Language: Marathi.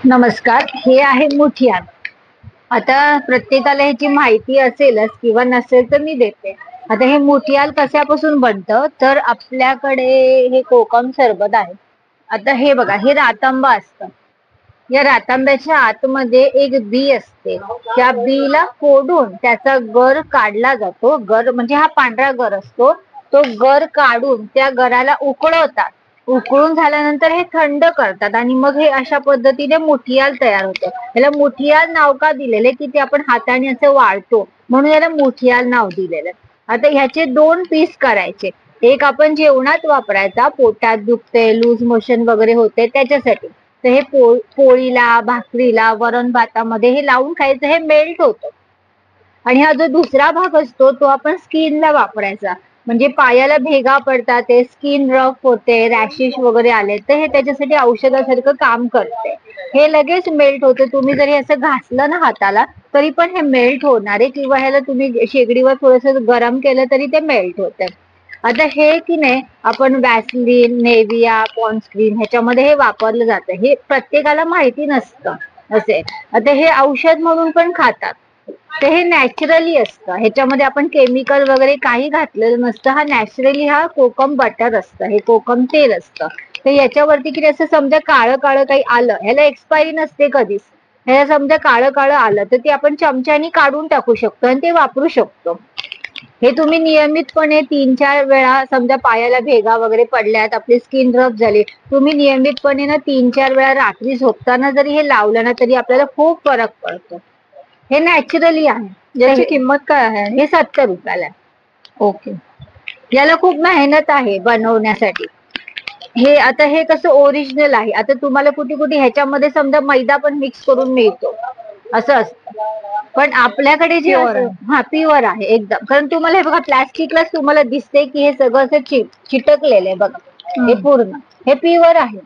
नमस्कार. हे आहे मुठियाल. आता प्रत्येकाला ह्याची माहिती असेलच किंवा नसेल तर मी देते. आता हे मुठियाल कशापासून बनतं तर आपल्याकडे हे कोकम सरबत आहे. आता हे बघा, हे रातांबा असतं. या रातांब्याच्या आतमध्ये एक बी असते. त्या बीला फोडून त्याचा गर काढला जातो. गर म्हणजे हा पांढरा गर असतो. तो गर काढून त्या गराला उकळवतात. उकळून झाल्यानंतर हे थंड करतात आणि मग हे अशा पद्धतीने मुठियाल तयार होतं. याला मुठियाल नाव का दिलेले की ते आपण हाताने असं वाळतो म्हणून याला मुठियाल नाव दिलेलं. आता ह्याचे दोन पीस करायचे. एक आपण जेवणात वापरायचा, पोटात दुखते, लूज मोशन वगैरे होते त्याच्यासाठी. तर हे पोळीला, भाकरीला, वरण भातामध्ये हे लावून खायचं, हे मेल्ट होतं. आणि हा जो दुसरा भाग असतो तो आपण स्किनला वापरायचा. म्हणजे पायाला भेगा पडतात, ते स्किन रफ होते, रॅशेस वगैरे आले तर हे त्याच्यासाठी औषधासारखं काम करते. हे लगेच मेल्ट होते. तुम्ही जरी असं घासलं ना हाताला तरी पण हे मेल्ट होणार आहे, किंवा ह्याला तुम्ही शेगडीवर थोडंसं गरम केलं तरी ते मेल्ट होतं. आता हे की नाही आपण वॅसलीन, नेव्हिया, पॉन्सक्रीन ह्याच्यामध्ये हे वापरलं जातं. हे प्रत्येकाला माहिती नसतं असे. आता हे औषध म्हणून पण खातात. तर हे नॅचरली असतं. ह्याच्यामध्ये आपण केमिकल वगैरे काही घातलेलं नसतं. हा नॅचरली हा कोकम बटर असतं, हे कोकम तेल असतं. तर याच्यावरती की असं समजा काळं काळं काही आलं, ह्याला एक्सपायरी नसते कधीच. ह्याला समजा काळं काळं आलं तर ते आपण चमच्यानी काढून टाकू शकतो आणि ते वापरू शकतो. हे तुम्ही नियमितपणे 3-4 वेळा, समजा पायाला भेगा वगैरे पडल्यात, आपली स्किन रफ झाली, तुम्ही नियमितपणे ना 3-4 वेळा रात्री झोपताना जरी हे लावलं ना तरी आपल्याला खूप फरक पडतो. हे नॅचरली आहे. याची किंमत काय आहे? हे 70 रुपयाला आहे. ओके. याला खूप मेहनत आहे बनवण्यासाठी. हे आता हे कसं ओरिजिनल आहे. आता तुम्हाला कुठे कुठे ह्याच्यामध्ये समजा मैदा पण मिक्स करून मिळतो, असं असतं. पण आपल्याकडे जे Pure आहे. हा प्युअर आहे एकदम. कारण तुम्हाला हे बघा प्लास्टिकलाच तुम्हाला दिसते की हे सगळं असं चिटकलेलं आहे बघा. हे पूर्ण हे प्युअर आहे.